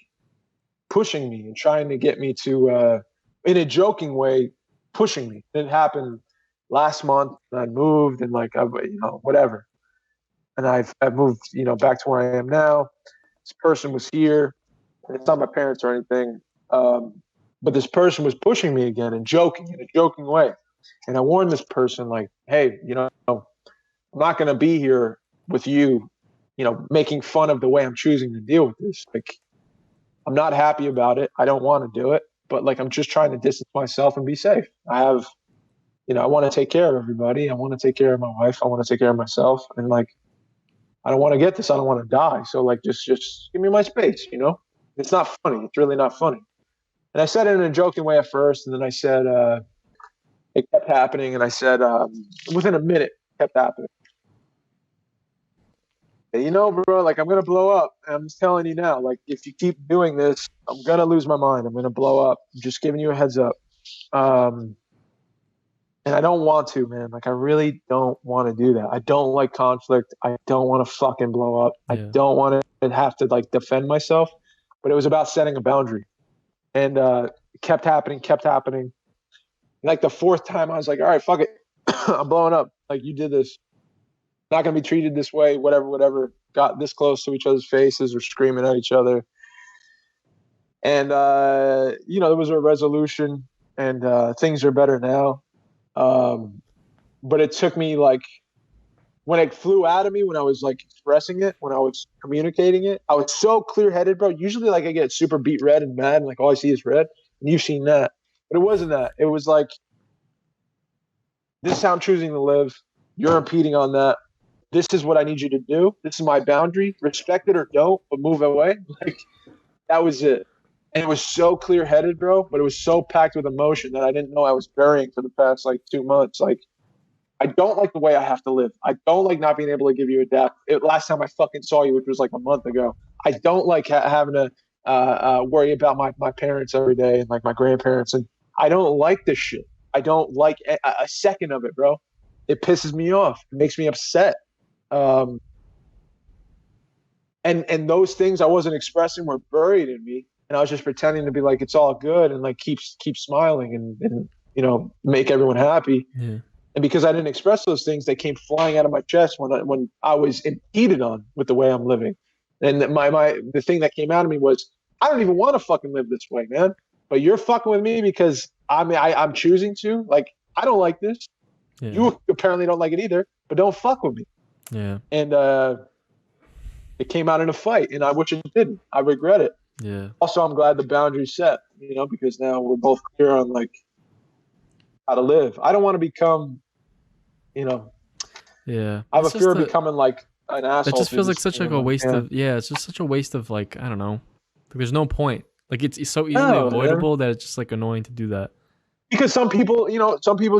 pushing me and trying to get me to, in a joking way, pushing me. It happened last month. And I moved, and like whatever. And I've moved, back to where I am now. This person was here. And it's not my parents or anything, but this person was pushing me again and joking in a joking way. And I warned this person, like, hey, I'm not going to be here with you, making fun of the way I'm choosing to deal with this. Like, I'm not happy about it. I don't want to do it, but like, I'm just trying to distance myself and be safe. I have I want to take care of everybody. I want to take care of my wife. I want to take care of myself. And like, I don't want to get this. I don't want to die. So like, just give me my space. It's not funny. It's really not funny. And I said it in a joking way at first. And then I said, it kept happening. And I said, within a minute, it kept happening. And, bro, like I'm going to blow up. I'm just telling you now, like if you keep doing this, I'm going to lose my mind. I'm going to blow up. I'm just giving you a heads up. And I don't want to, man. Like I really don't want to do that. I don't like conflict. I don't want to fucking blow up. Yeah. I don't want to have to like defend myself. But it was about setting a boundary. And it kept happening. And like the fourth time I was like, all right, fuck it. I'm blowing up. Like you did this. Not going to be treated this way, whatever. Got this close to each other's faces or screaming at each other. And, there was a resolution and things are better now. But it took me like when it flew out of me, when I was like expressing it, when I was communicating it, I was so clear headed, bro. Usually like I get super beat red and mad and like all I see is red. And you've seen that. But it wasn't that. It was like, this is how I'm choosing to live. You're impeding on that. This is what I need you to do. This is my boundary. Respect it or don't, but move away. Like that was it. And it was so clear-headed, bro, but it was so packed with emotion that I didn't know I was burying for the past, 2 months. Like, I don't like the way I have to live. I don't like not being able to give you a dap. Last time I fucking saw you, which was like a month ago. I don't like having to worry about my parents every day and, my grandparents. And I don't like this shit. I don't like a second of it, bro. It pisses me off. It makes me upset. And those things I wasn't expressing were buried in me. And I was just pretending to be like, it's all good and keep smiling and make everyone happy. Yeah. And because I didn't express those things, they came flying out of my chest when I was impeded on with the way I'm living. And the thing that came out of me was, I don't even want to fucking live this way, man. But you're fucking with me because I'm choosing to. Like, I don't like this. Yeah. You apparently don't like it either, but don't fuck with me. Yeah. And it came out in a fight, and I wish it didn't. I regret it. Yeah. Also, I'm glad the boundary's set, because now we're both clear on how to live. I don't want to become, Yeah. I have a fear of becoming an asshole. It just feels like such a waste of. Yeah, it's just such a waste of I don't know. There's no point. It's so easily avoidable that it's just annoying to do that. Because some people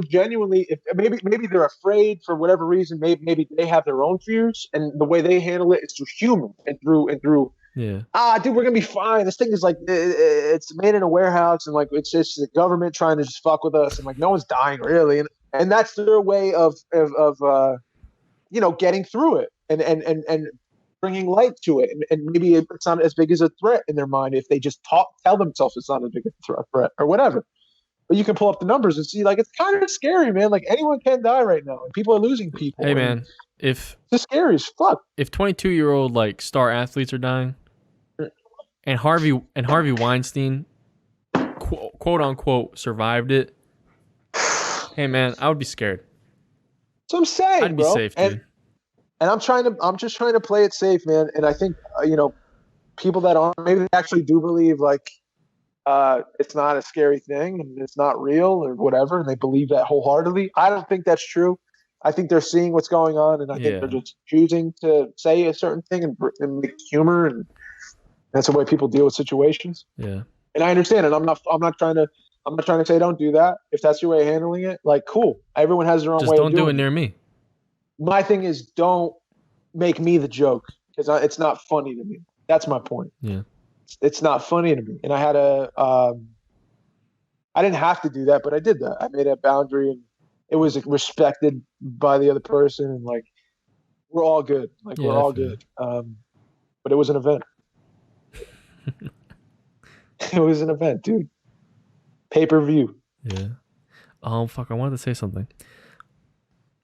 genuinely, maybe they're afraid for whatever reason. Maybe they have their own fears, and the way they handle it is through humor and through. Yeah. Dude, we're gonna be fine. This thing is it's made in a warehouse, and it's just the government trying to just fuck with us, and no one's dying really, and that's their way of getting through it and bringing light to it, and maybe it's not as big as a threat in their mind if they just tell themselves it's not as big a threat or whatever. But you can pull up the numbers and see, it's kind of scary, man. Anyone can die right now, and people are losing people. Hey, man, it's scary as fuck. If 22-year-old star athletes are dying, and Harvey Weinstein, quote unquote, survived it, hey, man, I would be scared. So I'm saying, I'd be safe, dude. And I'm just trying to play it safe, man. And I think people that aren't, maybe they actually do believe it's not a scary thing and it's not real or whatever, and they believe that wholeheartedly. I don't think that's true. I think they're seeing what's going on, and I think they're just choosing to say a certain thing and make humor, and that's the way people deal with situations. Yeah. And I understand it. I'm not trying to say don't do that. If that's your way of handling it, cool. Everyone has their own way of doing it. Just don't do it near me. My thing is, don't make me the joke, because it's not funny to me. That's my point. Yeah. It's not funny to me. And I had I didn't have to do that, but I did that. I made a boundary, and it was respected by the other person, and we're all good. We're all good. But it was an event. It was an event, dude. Pay-per-view. Yeah. Fuck, I wanted to say something.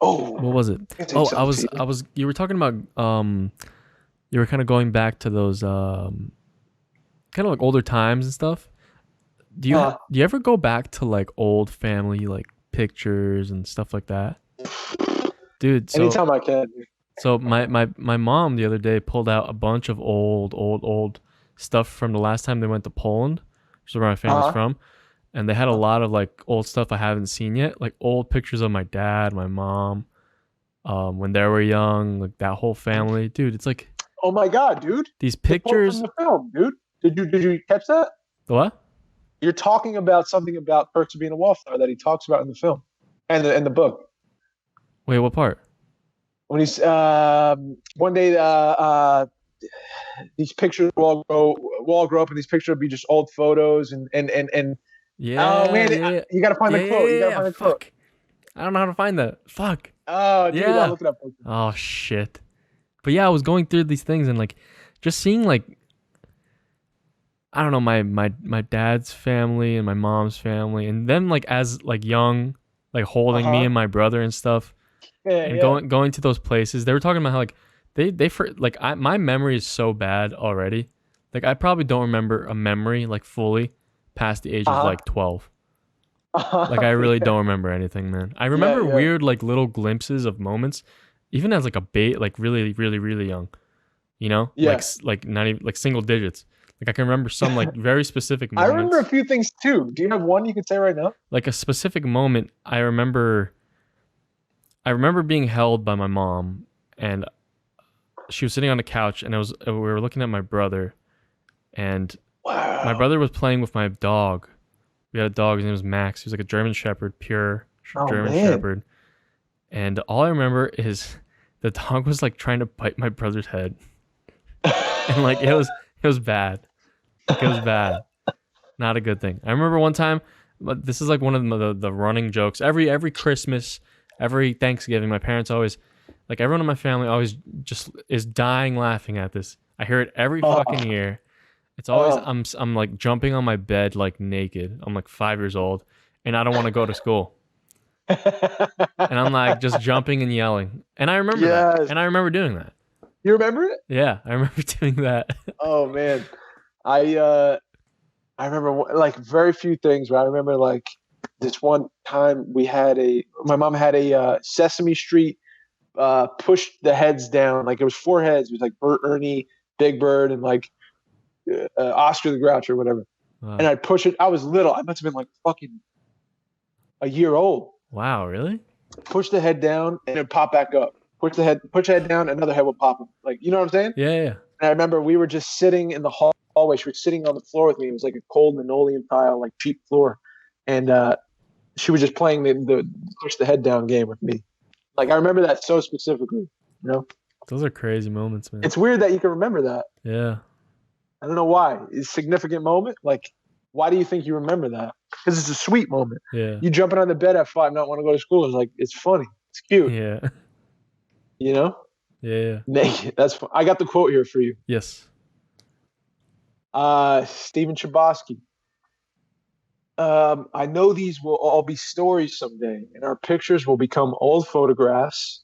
Oh. What was it? Oh, I was you were talking about you were kind of going back to those kind of older times and stuff. Do you ever go back to old family pictures and stuff like that? Dude, anytime I can. So my mom the other day pulled out a bunch of old stuff from the last time they went to Poland, which is where my family's from. and they had a lot of like old stuff I haven't seen yet, like old pictures of my dad, my mom, when they were young, like that whole family. Dude, it's like, oh my God, dude. These The quote pictures. from the film, dude. Did you catch that? What? You're talking about something about Perch being a wallflower that he talks about in the film and the book. Wait, what part? When he's one day these pictures will all grow up, and these pictures will be just old photos and Yeah. oh man, yeah. you gotta find the quote. You gotta find the quote. Fuck. I don't know how to find that. Fuck. Oh, dude, Yeah. I'll look it up. Oh shit. But yeah, I was going through these things and like just seeing like, I don't know, my dad's family and my mom's family, and them like as like young, like holding me and my brother and stuff, and going to those places. They were talking about how like my memory is so bad already. Like I probably don't remember a memory like fully past the age of like 12. Like I really don't remember anything, man. I remember weird like little glimpses of moments, even as like a like really really really young, you know, like not even like single digits. Like I can remember some like very specific moments. I remember a few things too. Do you have one you could say right now? Like a specific moment, I remember being held by my mom, and she was sitting on the couch, and we were looking at my brother, and my brother was playing with my dog. We had a dog. His name was Max. He was like a German Shepherd, pure German Shepherd. And all I remember is the dog was like trying to bite my brother's head, and like it was bad. It was bad. Not a good thing. I remember one time, this is like one of the running jokes. Every Christmas, every Thanksgiving, my parents always, like everyone in my family always just is dying laughing at this. I hear it every fucking year. It's always, I'm like jumping on my bed like naked. I'm like 5 years old and I don't want to go to school. And I'm like just jumping and yelling. And I remember that. And I remember doing that. You remember it? Yeah, I remember doing that. Oh man, I remember like very few things. But I remember like this one time my mom had a Sesame Street push the heads down. Like it was 4 heads. It was like Bert, Ernie, Big Bird, and like Oscar the Grouch or whatever. Wow. And I'd push it. I was little. I must have been like fucking a year old. Wow, really? Push the head down and it'd pop back up. Push the head down, another head would pop up. Like, you know what I'm saying? Yeah. And I remember we were just sitting in the hallway. She was sitting on the floor with me. It was like a cold linoleum tile, like cheap floor. And she was just playing the push the head down game with me. Like, I remember that so specifically, you know? Those are crazy moments, man. It's weird that you can remember that. Yeah. I don't know why. It's a significant moment. Like, why do you think you remember that? Because it's a sweet moment. Yeah. You jumping on the bed at 5, not want to go to school. It's like, it's funny. It's cute. Yeah. You know? Yeah. Naked. That's fun. I got the quote here for you. Yes. Stephen Chbosky. I know these will all be stories someday, and our pictures will become old photographs.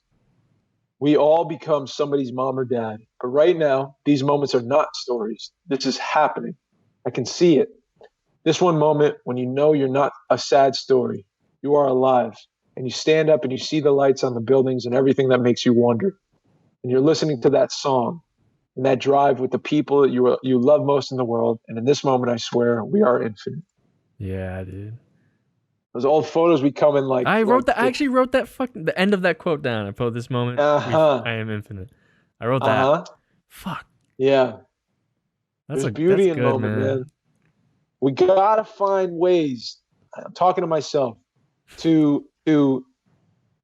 We all become somebody's mom or dad. But right now, these moments are not stories. This is happening. I can see it. This one moment when you know you're not a sad story. You are alive. And you stand up and you see the lights on the buildings and everything that makes you wonder. And you're listening to that song and that drive with the people that you love most in the world. And in this moment, I swear, we are infinite. Yeah, dude. Those old photos we come in like. I actually wrote that the end of that quote down. I put this moment. I am infinite. I wrote that. Fuck. Yeah. There's beauty in good, moment, man. We gotta find ways. I'm talking to myself to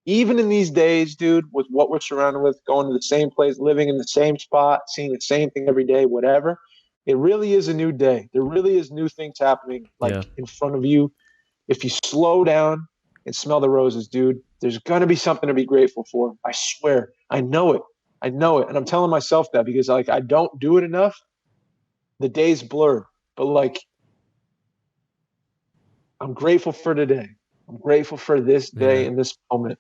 even in these days, dude, with what we're surrounded with, going to the same place, living in the same spot, seeing the same thing every day, whatever. It really is a new day. There really is new things happening in front of you. If you slow down and smell the roses, dude, there's going to be something to be grateful for. I swear. I know it. And I'm telling myself that because like I don't do it enough. The days blur. But like I'm grateful for today. I'm grateful for this day and this moment.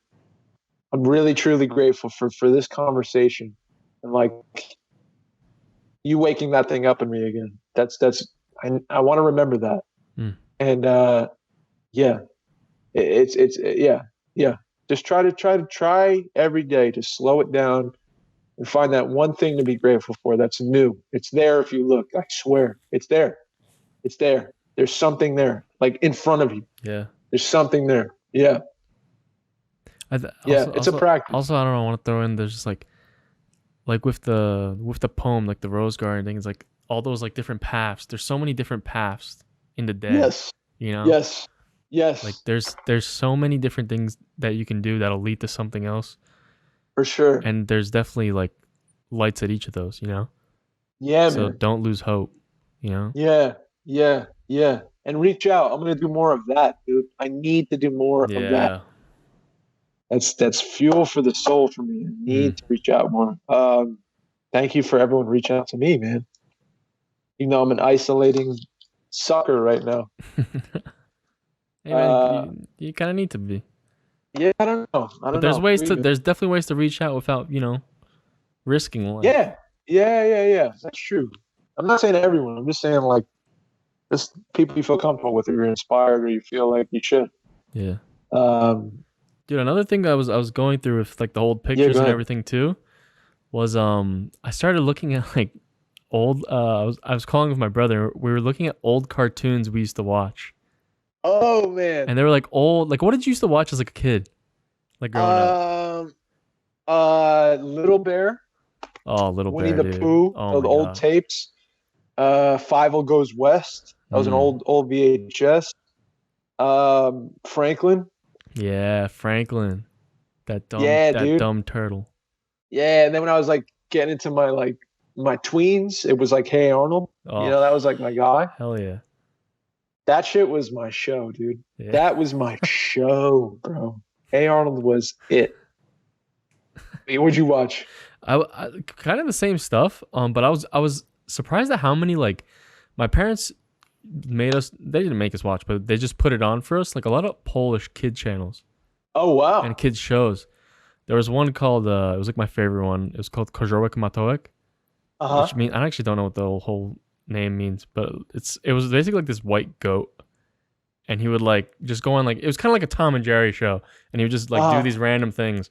I'm really, truly grateful for this conversation and like you waking that thing up in me again. I want to remember that. And just try every day to slow it down and find that one thing to be grateful for that's new. It's there if you look. I swear, it's there. There's something there. like in front of you. Yeah. There's something there. Yeah. It's a practice. Also, I don't know, I want to throw in, there's just like with the poem, like the rose garden thing, it's like all those like different paths. There's so many different paths in the day. Yes. You know? Yes. Like there's so many different things that you can do that'll lead to something else. For sure. And there's definitely like lights at each of those, you know? Yeah, so man. Don't lose hope, you know? Yeah. And reach out. I'm gonna do more of that, dude. I need to do more of that. That's fuel for the soul for me. I need to reach out more. Thank you for everyone reaching out to me, man. Even though I'm an isolating sucker right now. Hey man, you kind of need to be. Yeah, I don't know. But there's definitely ways to reach out without, you know, risking life. Yeah. That's true. I'm not saying everyone. I'm just saying like just people you feel comfortable with, or you're inspired, or you feel like you should. Yeah. Dude, another thing I was going through with like the old pictures and everything too was I started looking at like old I was calling with my brother. We were looking at old cartoons we used to watch. Oh man. And they were like old, like what did you used to watch as like a kid? Like growing up? Little Bear. Oh, Little Winnie Bear, the dude. Pooh. Oh, the old tapes. Fievel Goes West. That was an old VHS. Franklin. Yeah, Franklin. That dumb turtle. Yeah, and then when I was like getting into my tweens, it was like Hey Arnold. Oh, you know, that was like my guy. Hell yeah. That shit was my show, dude. Yeah. That was my show, bro. Hey Arnold was it. What'd you watch? I kind of the same stuff. But I was surprised at how many like my parents made us. They didn't make us watch, but they just put it on for us. Like a lot of Polish kid channels. Oh wow! And kids shows. There was one called it was like my favorite one. It was called Koziołek Matołek. Which means I actually don't know what the whole name means, but it was basically like this white goat, and he would like just go on like it was kind of like a Tom and Jerry show, and he would just like do these random things,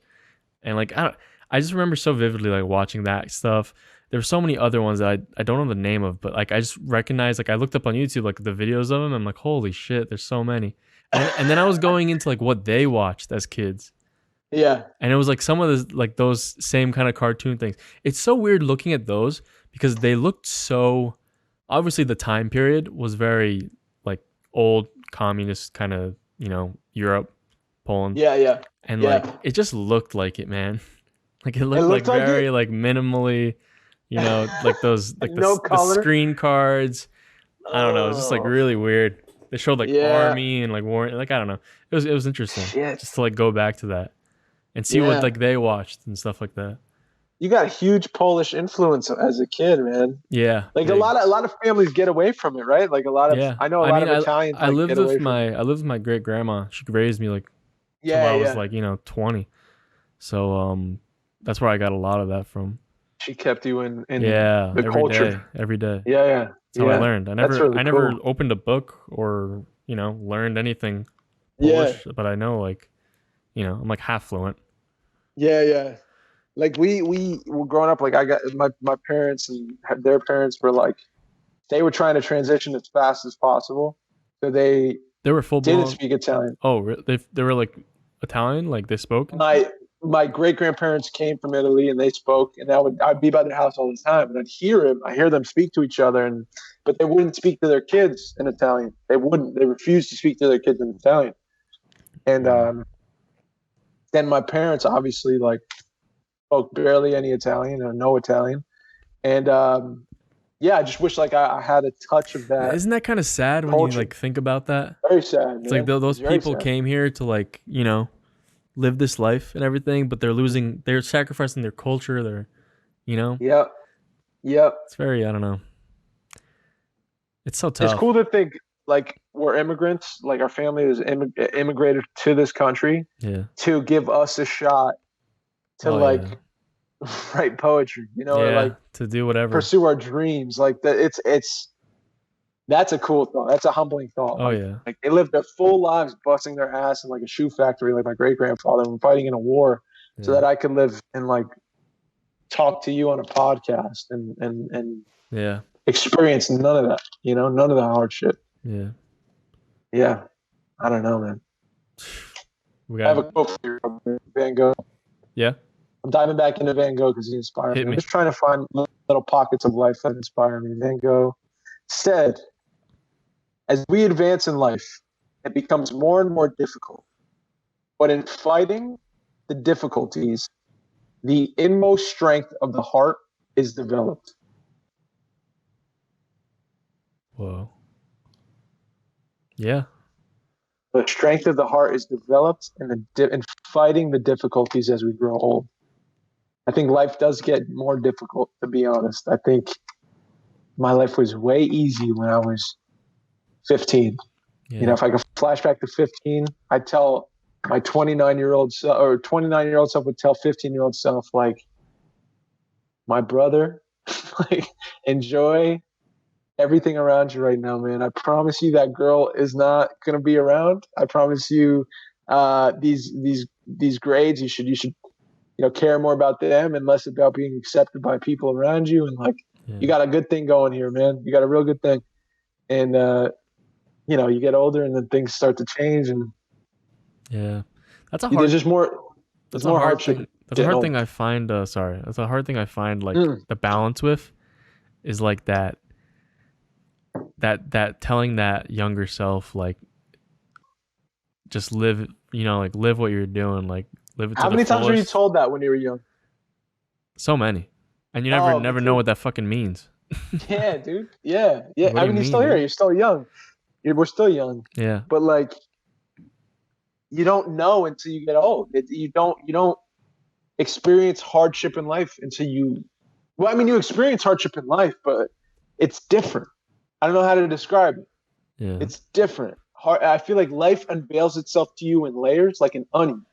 and like I just remember so vividly like watching that stuff. There were so many other ones that I don't know the name of, but like I just recognized, like I looked up on YouTube like the videos of them. I'm like, holy shit, there's so many. And then I was going into like what they watched as kids. Yeah. And it was like some of the like those same kind of cartoon things. It's so weird looking at those because they looked so obviously the time period was very like old communist kind of, you know, Europe, Poland. Yeah. And like it just looked like it, man. Like it looked like very like minimally, you know, like those like the screen cards. I don't know, it's just like really weird. They showed like army and like war, like I don't know. It was interesting just to like go back to that and see what like they watched and stuff like that. You got a huge Polish influence as a kid, man. Yeah, like big. a lot of families get away from it, right? Like a lot of I know a lot of Italians. I lived with my great grandma. She raised me like till I was like 20. So that's where I got a lot of that from. She kept you in the culture every day. Yeah. That's how I learned. I never opened a book or, learned anything Polish, but I know I'm like half fluent. Yeah. Like we were growing up, like I got my parents and their parents were like, they were trying to transition as fast as possible. So they were full blown. Didn't speak Italian. Oh, they were like Italian, like they spoke? My great grandparents came from Italy and they spoke, and I'd be by their house all the time, and I hear them speak to each other, but they wouldn't speak to their kids in Italian. They refused to speak to their kids in Italian. And then my parents obviously like spoke barely any Italian or no Italian. And I just wish like I had a touch of that. Isn't that kind of sad when you like think about that? Very sad. It's like those people came here to like, live this life and everything, but they're sacrificing their culture, Yep. It's very, I don't know. It's so tough. It's cool to think like we're immigrants, like our family is immigrated to this country to give us a shot to write poetry, or like to do whatever, pursue our dreams. Like that, that's a cool thought. That's a humbling thought. Oh like they lived their full lives busting their ass in like a shoe factory, like my great grandfather, and fighting in a war, so that I could live and like talk to you on a podcast and experience none of that. None of the hardship. Yeah. Yeah. I don't know, man. We I have got a quote for you from Van Gogh. yeah. I'm diving back into Van Gogh because he inspired Hit me. I'm me. just trying to find little pockets of life that inspire me. Van Gogh said, as we advance in life, it becomes more and more difficult. But in fighting the difficulties, the inmost strength of the heart is developed. Whoa. Yeah. The strength of the heart is developed in fighting the difficulties as we grow old. I think life does get more difficult, to be honest. I think my life was way easy when I was 15. Yeah. You know, if I could flash back to 15, I'd tell my 29-year-old self, or 29-year-old self would tell 15-year-old self, like, my brother, like, enjoy everything around you right now, man. I promise you that girl is not gonna be around. I promise you, these grades, you should care more about them and less about being accepted by people around you. And like, you got a good thing going here, man. You got a real good thing. And you get older and then things start to change, and Yeah. That's a hard. there's just more. That's There's a more hard hardship. thing. That's a hard thing I find. Sorry. That's a hard thing I find. Like the balance with is like that telling that younger self, like, just live. Like live what you're doing. Like live it to How the many times were you fullest. told that when you were young? So many, and you Oh, never me know too. what that fucking means. Yeah, dude. Yeah. What do I you mean, you're mean, still here. dude? You're still young. We're still young. Yeah. But like, you don't know until you get old. You don't experience hardship in life until you. Well, I mean, you experience hardship in life, but it's different. I don't know how to describe it. Yeah. It's different. I feel like life unveils itself to you in layers, like an onion.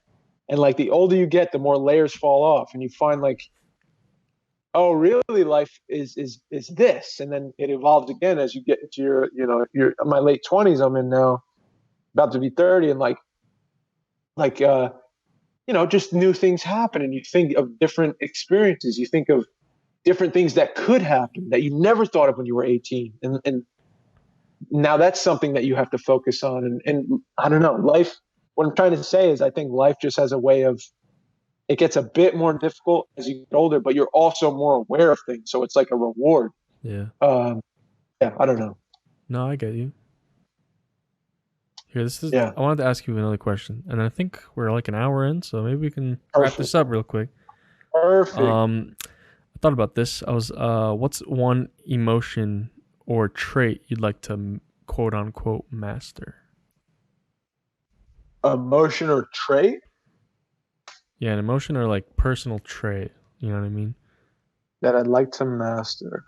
And like the older you get, the more layers fall off, and you find like, oh, really, life is this, and then it evolves again as you get into your my late 20s. I'm in now, about to be 30, and just new things happen, and you think of different experiences. You think of different things that could happen that you never thought of when you were 18, and now that's something that you have to focus on. And I don't know, life. What I'm trying to say is, I think life just has a way of. It gets a bit more difficult as you get older, but you're also more aware of things. So it's like a reward. Yeah. I don't know. No, I get you. Here, this is. Yeah. I wanted to ask you another question, and I think we're like an hour in, so maybe we can wrap this up real quick. Perfect. I thought about this. I was, what's one emotion or trait you'd like to quote unquote master? Emotion or trait? Yeah, an emotion or like personal trait. You know what I mean? That I'd like to master.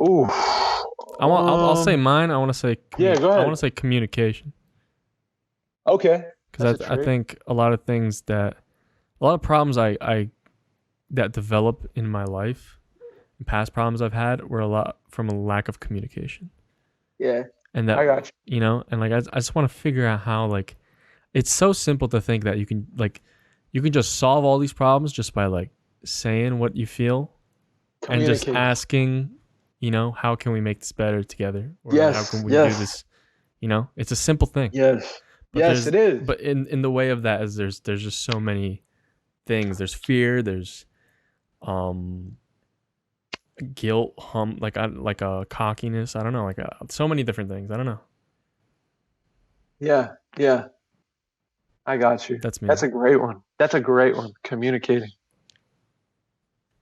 Ooh. I'll say mine. I want to say. Yeah, go ahead. I want to say communication. Okay. Because I think a lot of problems I that develop in my life, past problems I've had, were a lot from a lack of communication. Yeah. And that, I got you. And like I just want to figure out how, like, it's so simple to think that you can just solve all these problems just by like saying what you feel and just asking, how can we make this better together? Or how can we do this? It's a simple thing. Yes. But yes, it is. But in the way of that is there's just so many things. There's fear. There's guilt, like a cockiness. I don't know, so many different things. I don't know. Yeah. I got you. That's me. That's a great one. Communicating.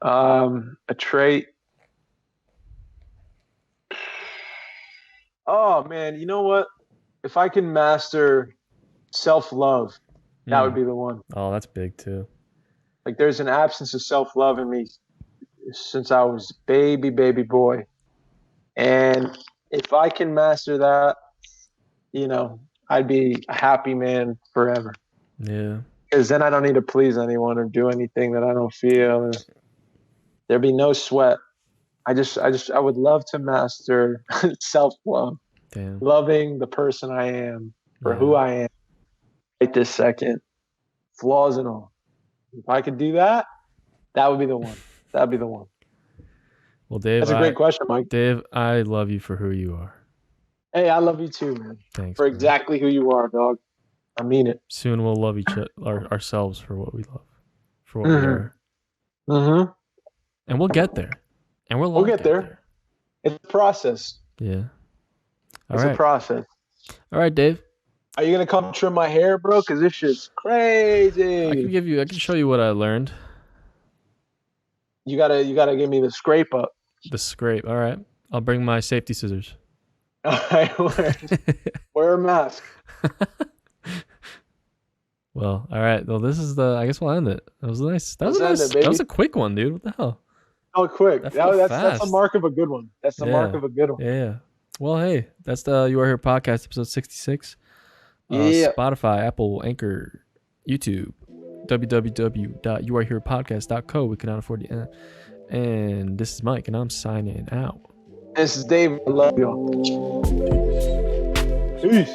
A trait. Oh man, you know what? If I can master self-love, that would be the one. Oh, that's big too. Like there's an absence of self-love in me since I was baby boy. And if I can master that, I'd be a happy man forever. Yeah. Because then I don't need to please anyone or do anything that I don't feel. There'd be no sweat. I would love to master self-love. Damn. Loving the person I am for who I am right this second, flaws and all. If I could do that, that would be the one. That'd be the one. Well, Dave, That's a great question, Mike. Dave, I love you for who you are. Hey, I love you too, man. Thanks. For man. exactly who you are, dog. I mean it. Soon we'll love ourselves for what we love, for what we are. Mm-hmm. And we'll get there. And We'll get there. It's a process. Yeah. It's a process. All right, Dave. Are you gonna come trim my hair, bro? Cause this shit's crazy. I can show you what I learned. You gotta give me the scrape up. The scrape. All right. I'll bring my safety scissors. All right. Wear a mask. Well, all right. Well, this is I guess we'll end it. That was nice. That was a quick one, dude. What the hell? Oh, quick. That's a mark of a good one. That's the mark of a good one. Yeah. Well, hey, that's the You Are Here podcast, episode 66. Spotify, Apple, Anchor, YouTube, www.youareherepodcast.co. We cannot afford the And this is Mike, and I'm signing out. This is Dave. I love y'all. Peace.